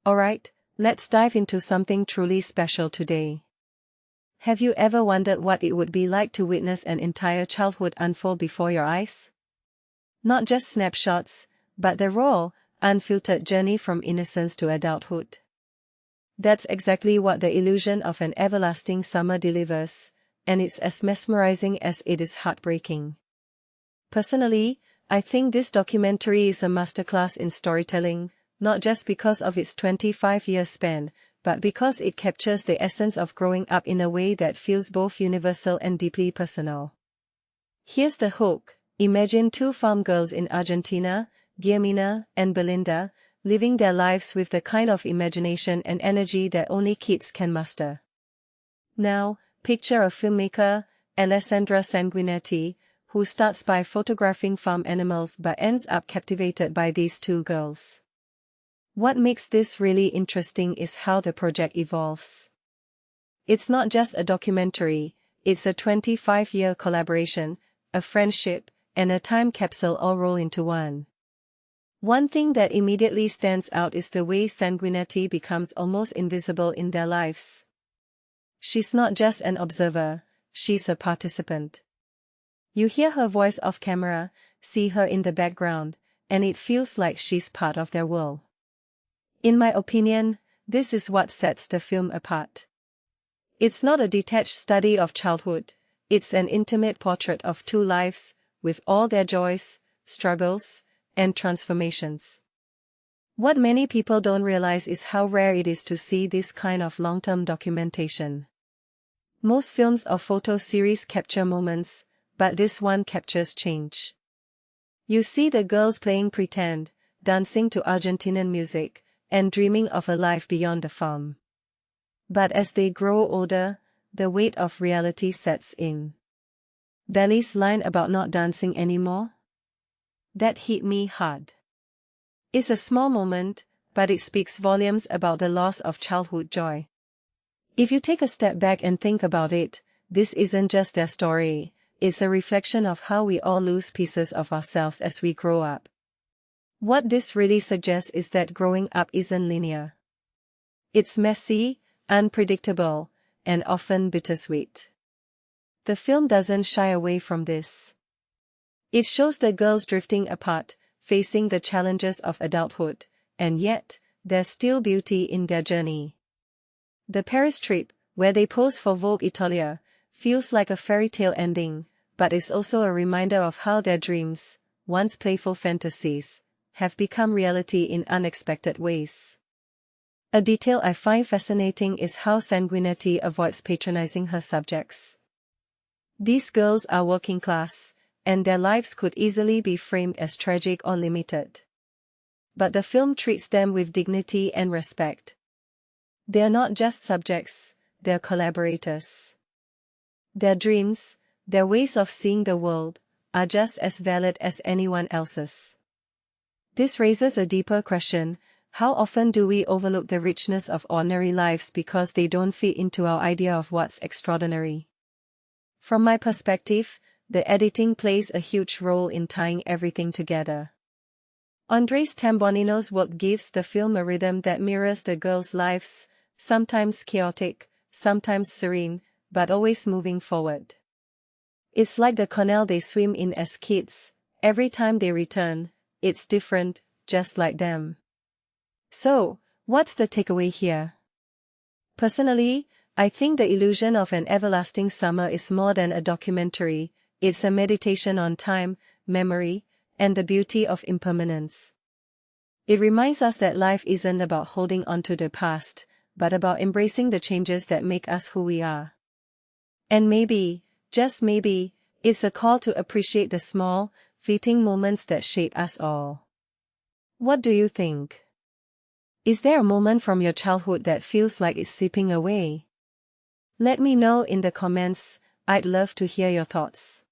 Alright, let's dive into something truly special today. Have you ever wondered what it would be like to witness an entire childhood unfold before your eyes? Not just snapshots, but the raw, unfiltered journey from innocence to adulthood. That's exactly what the illusion of an everlasting summer delivers, and it's as mesmerizing as it is heartbreaking. Personally, I think this documentary is a masterclass in storytelling, not just because of its 25-year span, but because it captures the essence of growing up in a way that feels both universal and deeply personal. Here's the hook. Imagine two farm girls in Argentina, Guillermina and Belinda, living their lives with the kind of imagination and energy that only kids can master. Now, picture a filmmaker, Alessandra Sanguinetti, who starts by photographing farm animals but ends up captivated by these two girls. What makes this really interesting is how the project evolves. It's not just a documentary, it's a 25-year collaboration, a friendship, and a time capsule all roll into one. One thing that immediately stands out is the way Sanguinetti becomes almost invisible in their lives. She's not just an observer, she's a participant. You hear her voice off camera, see her in the background, and it feels like she's part of their world. In my opinion, this is what sets the film apart. It's not a detached study of childhood, it's an intimate portrait of two lives, with all their joys, struggles, and transformations. What many people don't realize is how rare it is to see this kind of long-term documentation. Most films or photo series capture moments, but this one captures change. You see the girls playing pretend, dancing to Argentinian music, and dreaming of a life beyond the farm. But as they grow older, the weight of reality sets in. Beli's line about not dancing anymore? That hit me hard. It's a small moment, but it speaks volumes about the loss of childhood joy. If you take a step back and think about it, this isn't just their story, it's a reflection of how we all lose pieces of ourselves as we grow up. What this really suggests is that growing up isn't linear. It's messy, unpredictable, and often bittersweet. The film doesn't shy away from this. It shows the girls drifting apart, facing the challenges of adulthood, and yet, there's still beauty in their journey. The Paris trip, where they pose for Vogue Italia, feels like a fairy tale ending, but is also a reminder of how their dreams, once playful fantasies, have become reality in unexpected ways. A detail I find fascinating is how Sanguinetti avoids patronizing her subjects. These girls are working class, and their lives could easily be framed as tragic or limited. But the film treats them with dignity and respect. They're not just subjects, they're collaborators. Their dreams, their ways of seeing the world, are just as valid as anyone else's. This raises a deeper question: how often do we overlook the richness of ordinary lives because they don't fit into our idea of what's extraordinary? From my perspective, the editing plays a huge role in tying everything together. Andres Tambonino's work gives the film a rhythm that mirrors the girls' lives, sometimes chaotic, sometimes serene, but always moving forward. It's like the canal they swim in as kids. Every time they return, it's different, just like them. So, what's the takeaway here? Personally, I think the illusion of an everlasting summer is more than a documentary. It's a meditation on time, memory, and the beauty of impermanence. It reminds us that life isn't about holding on to the past, but about embracing the changes that make us who we are. And maybe, just maybe, it's a call to appreciate the small, fleeting moments that shape us all. What do you think? Is there a moment from your childhood that feels like it's slipping away? Let me know in the comments. I'd love to hear your thoughts.